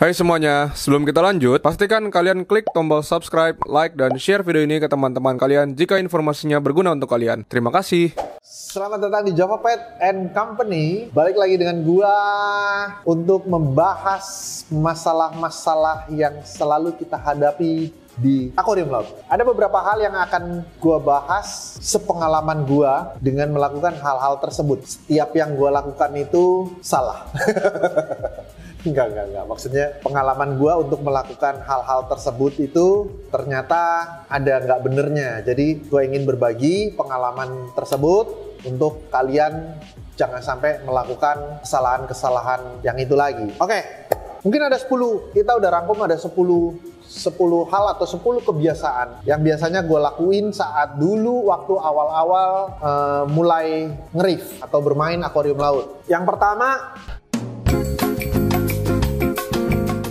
Hai semuanya, sebelum kita lanjut, pastikan kalian klik tombol subscribe, like, dan share video ini ke teman-teman kalian jika informasinya berguna untuk kalian. Terima kasih. Selamat datang di Java Pet and Company. Balik lagi dengan gua untuk membahas masalah-masalah yang selalu kita hadapi di akuarium laut. Ada beberapa hal yang akan gua bahas sepengalaman gua dengan melakukan hal-hal tersebut. Setiap yang gua lakukan itu salah. Enggak. Maksudnya pengalaman gue untuk melakukan hal-hal tersebut itu ternyata ada nggak benernya. Jadi gue ingin berbagi pengalaman tersebut untuk kalian jangan sampai melakukan kesalahan-kesalahan yang itu lagi. Oke, mungkin ada 10. Kita udah rangkum ada 10 hal atau 10 kebiasaan yang biasanya gue lakuin saat dulu waktu awal-awal mulai nge-reef atau bermain akuarium laut. Yang pertama,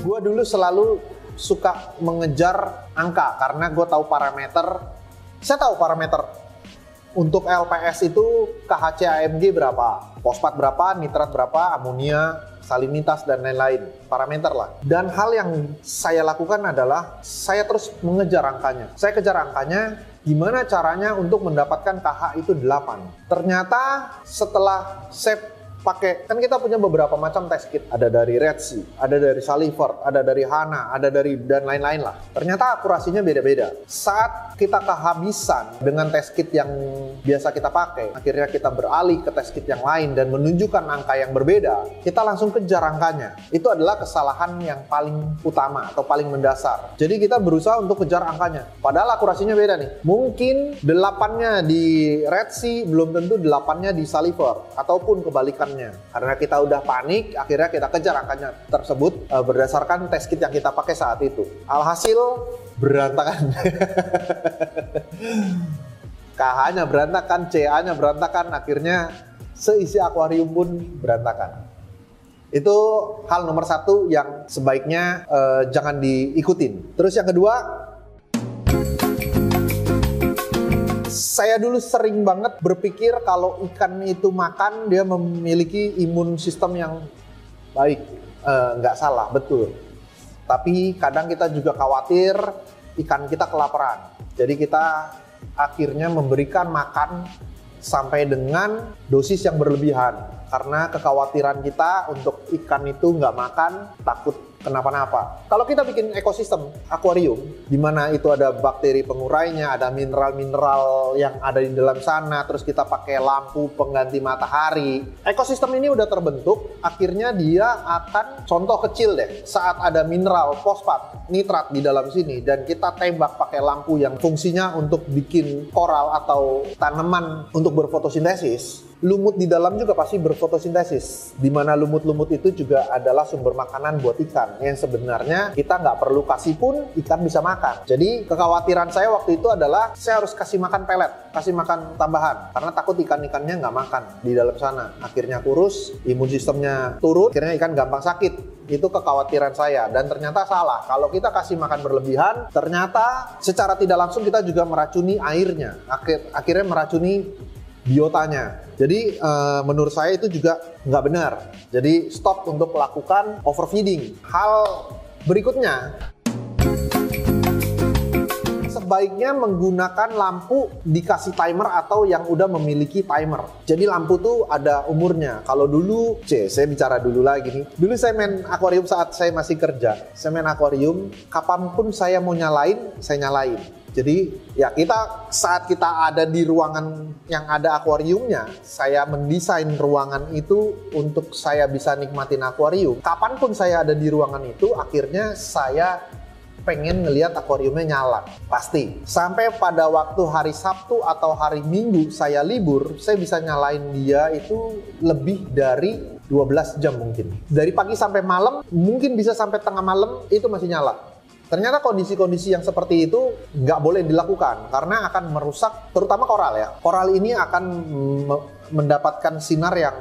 gue dulu selalu suka mengejar angka karena gue tahu parameter. Saya tahu parameter untuk LPS itu KHC AMG berapa, fosfat berapa, nitrat berapa, amonia, salinitas, dan lain-lain. Parameter lah. Dan hal yang saya lakukan adalah saya terus mengejar angkanya. Saya kejar angkanya, gimana caranya untuk mendapatkan KH itu 8. Ternyata setelah saya pakai, kan kita punya beberapa macam test kit, ada dari Red Sea, ada dari Salivert, ada dari Hana, ada dari dan lain-lain lah. Ternyata akurasinya beda-beda. Saat kita kehabisan dengan test kit yang biasa kita pakai, akhirnya kita beralih ke test kit yang lain dan menunjukkan angka yang berbeda, kita langsung kejar angkanya. Itu adalah kesalahan yang paling utama atau paling mendasar. Jadi kita berusaha untuk kejar angkanya, padahal akurasinya beda nih. Mungkin 8-nya di Red Sea belum tentu 8-nya di Salivert, ataupun kebalikan. Karena kita udah panik, akhirnya kita kejar angkanya tersebut berdasarkan test kit yang kita pakai saat itu. Alhasil berantakan. KH-nya berantakan, CA-nya berantakan, akhirnya seisi akuarium pun berantakan. Itu hal nomor 1 yang sebaiknya jangan diikutin. Terus yang kedua, saya dulu sering banget berpikir kalau ikan itu makan, dia memiliki imun sistem yang baik. Nggak salah, betul. Tapi kadang kita juga khawatir ikan kita kelaparan. Jadi kita akhirnya memberikan makan sampai dengan dosis yang berlebihan. Karena kekhawatiran kita untuk ikan itu nggak makan, takut kenapa-napa. Kalau kita bikin ekosistem akuarium, di mana itu ada bakteri pengurainya, ada mineral-mineral yang ada di dalam sana, terus kita pakai lampu pengganti matahari, ekosistem ini udah terbentuk, akhirnya dia akan, contoh kecil deh, saat ada mineral, fosfat, nitrat di dalam sini, dan kita tembak pakai lampu yang fungsinya untuk bikin koral atau tanaman untuk berfotosintesis, lumut di dalam juga pasti berfotosintesis, di mana lumut-lumut itu juga adalah sumber makanan buat ikan yang sebenarnya kita nggak perlu kasih pun ikan bisa makan. Jadi kekhawatiran saya waktu itu adalah saya harus kasih makan pelet, kasih makan tambahan karena takut ikan-ikannya nggak makan di dalam sana. Akhirnya kurus, imun sistemnya turun, akhirnya ikan gampang sakit. Itu kekhawatiran saya dan ternyata salah. Kalau kita kasih makan berlebihan, ternyata secara tidak langsung kita juga meracuni airnya. Akhirnya meracuni biotanya. Jadi menurut saya itu juga nggak benar. Jadi stop untuk melakukan overfeeding. Hal berikutnya, sebaiknya menggunakan lampu dikasih timer atau yang udah memiliki timer. Jadi lampu tuh ada umurnya. Kalau dulu, saya bicara dulu lagi nih. Dulu saya main akuarium saat saya masih kerja. Saya main akuarium, kapanpun saya mau nyalain, saya nyalain. Jadi ya saat kita ada di ruangan yang ada akuariumnya, saya mendesain ruangan itu untuk saya bisa nikmatin akuarium. Kapanpun saya ada di ruangan itu, akhirnya saya pengen ngelihat akuariumnya nyala. Pasti. Sampai pada waktu hari Sabtu atau hari Minggu saya libur, saya bisa nyalain dia itu lebih dari 12 jam mungkin. Dari pagi sampai malam, mungkin bisa sampai tengah malam itu masih nyala. Ternyata kondisi-kondisi yang seperti itu nggak boleh dilakukan karena akan merusak, terutama koral ya. Koral ini akan mendapatkan sinar yang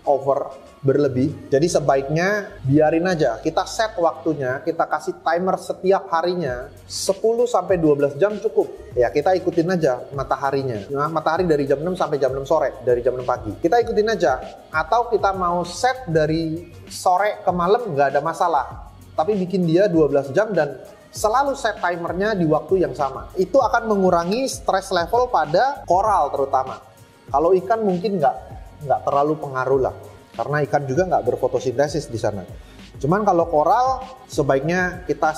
over, berlebih. Jadi sebaiknya biarin aja. Kita set waktunya, kita kasih timer setiap harinya 10-12 jam cukup. Ya kita ikutin aja mataharinya. Nah, matahari dari jam 6 sampai jam 6 sore, dari jam 6 pagi. Kita ikutin aja. Atau kita mau set dari sore ke malam nggak ada masalah. tapi bikin dia 12 jam dan selalu set timernya di waktu yang sama. Itu akan mengurangi stress level pada koral terutama. Kalau ikan mungkin nggak terlalu pengaruh lah, karena ikan juga nggak berfotosintesis di sana. Cuman kalau koral sebaiknya kita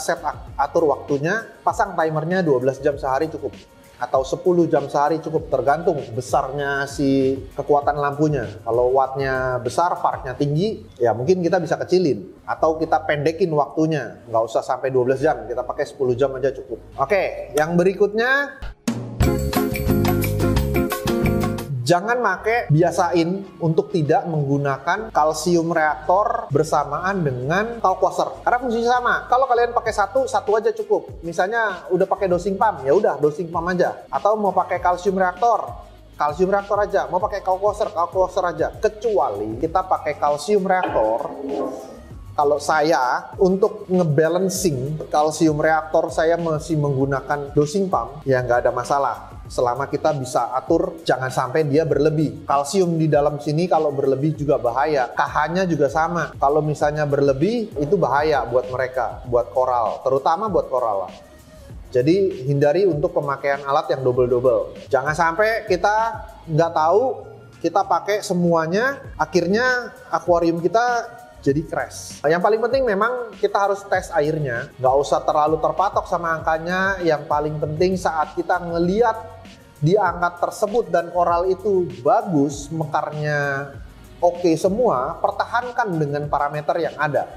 atur waktunya, pasang timernya 12 jam sehari cukup. Atau 10 jam sehari cukup, tergantung besarnya si kekuatan lampunya. Kalau wattnya besar, farknya tinggi, ya mungkin kita bisa kecilin. Atau kita pendekin waktunya, nggak usah sampai 12 jam, kita pakai 10 jam aja cukup. Oke, yang berikutnya, jangan biasain untuk tidak menggunakan kalsium reaktor bersamaan dengan talc washer. Karena fungsinya sama. Kalau kalian pakai satu aja cukup. Misalnya udah pakai dosing pump, ya udah dosing pump aja. Atau mau pakai kalsium reaktor aja. Mau pakai talc washer aja. Kecuali kita pakai kalsium reaktor. Kalau saya untuk ngebalancing kalsium reaktor, saya masih menggunakan dosing pump, ya nggak ada masalah. Selama kita bisa atur, jangan sampai dia berlebih. Kalsium di dalam sini kalau berlebih juga bahaya. KH-nya juga sama. Kalau misalnya berlebih, itu bahaya buat mereka, buat koral. Terutama buat koral. Jadi hindari untuk pemakaian alat yang double-double. Jangan sampai kita nggak tahu, kita pakai semuanya, akhirnya akuarium kita jadi crash. Yang paling penting memang kita harus tes airnya. Nggak usah terlalu terpatok sama angkanya. Yang paling penting saat kita ngeliat di angka tersebut dan koral itu bagus, mekarnya oke semua, pertahankan dengan parameter yang ada.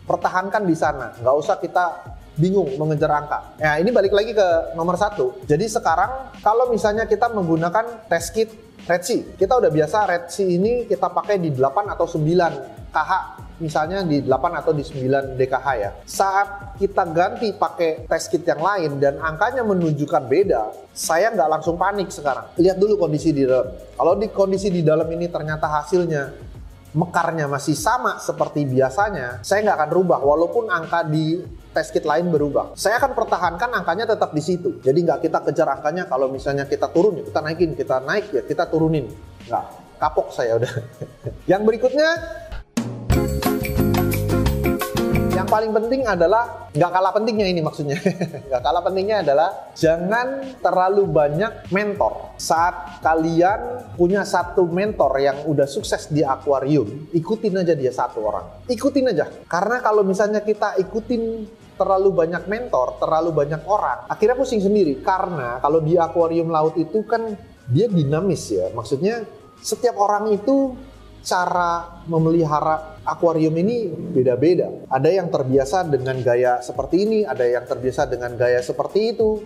Pertahankan di sana. Nggak usah kita bingung mengejar angka. Nah, ini balik lagi ke nomor 1. Jadi sekarang kalau misalnya kita menggunakan test kit Red Sea, kita udah biasa Red Sea ini kita pakai di 8 atau 9 KH, misalnya di 8 atau di 9 DKH ya. Saat kita ganti pakai test kit yang lain dan angkanya menunjukkan beda, saya nggak langsung panik sekarang. Lihat dulu kondisi di dalam. Kalau di kondisi di dalam ini ternyata hasilnya mekarnya masih sama seperti biasanya, saya nggak akan rubah walaupun angka di test kit lain berubah. Saya akan pertahankan angkanya tetap di situ. Jadi nggak kita kejar angkanya, kalau misalnya kita turun ya kita naikin, kita naik ya kita turunin. Nggak, kapok saya udah. Yang berikutnya, yang paling penting adalah, nggak kalah pentingnya ini maksudnya, nggak kalah pentingnya adalah jangan terlalu banyak mentor. Saat kalian punya satu mentor yang udah sukses di akuarium, ikutin aja dia satu orang. Ikutin aja. Karena kalau misalnya kita ikutin terlalu banyak mentor, terlalu banyak orang, akhirnya pusing sendiri. Karena kalau di akuarium laut itu kan dia dinamis ya. Maksudnya setiap orang itu cara memelihara akuarium ini beda-beda. Ada yang terbiasa dengan gaya seperti ini, ada yang terbiasa dengan gaya seperti itu.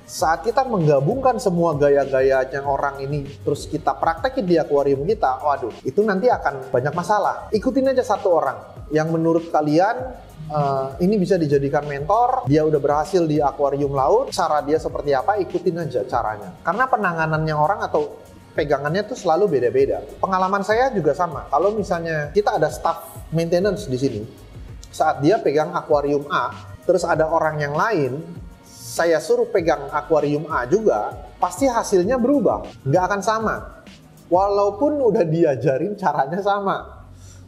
Saat kita menggabungkan semua gaya-gayanya orang ini, terus kita praktekin di akuarium kita, waduh, itu nanti akan banyak masalah. Ikutin aja satu orang yang menurut kalian ini bisa dijadikan mentor, dia udah berhasil di akuarium laut, cara dia seperti apa, ikutin aja caranya. Karena penanganannya orang atau pegangannya tuh selalu beda-beda. Pengalaman saya juga sama. Kalau misalnya kita ada staff maintenance di sini, saat dia pegang akuarium A, terus ada orang yang lain, saya suruh pegang akuarium A juga, pasti hasilnya berubah. Nggak akan sama. Walaupun udah diajarin caranya sama.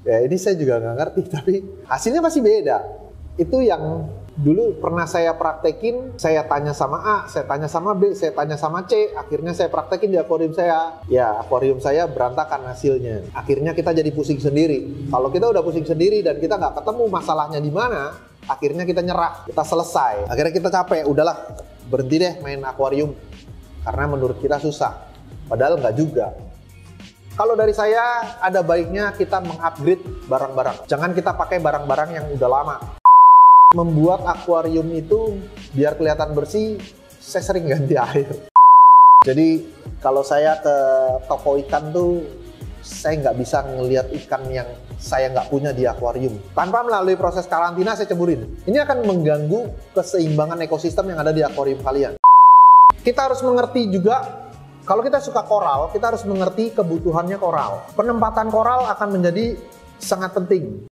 Ya ini saya juga nggak ngerti, tapi hasilnya pasti beda. Itu yang dulu pernah saya praktekin, saya tanya sama A, saya tanya sama B, saya tanya sama C, akhirnya saya praktekin di akuarium saya. Ya, akuarium saya berantakan hasilnya. Akhirnya kita jadi pusing sendiri. Kalau kita udah pusing sendiri dan kita nggak ketemu masalahnya di mana, akhirnya kita nyerah, kita selesai. Akhirnya kita capek, udahlah berhenti deh main akuarium. Karena menurut kita susah. Padahal nggak juga. Kalau dari saya, ada baiknya kita mengupgrade barang-barang. Jangan kita pakai barang-barang yang udah lama. Membuat akuarium itu biar kelihatan bersih, saya sering ganti air. Jadi kalau saya ke toko ikan tuh, saya nggak bisa ngelihat ikan yang saya nggak punya di akuarium. Tanpa melalui proses karantina, saya ceburin. Ini akan mengganggu keseimbangan ekosistem yang ada di akuarium kalian. Kita harus mengerti juga, kalau kita suka koral, kita harus mengerti kebutuhannya koral. Penempatan koral akan menjadi sangat penting.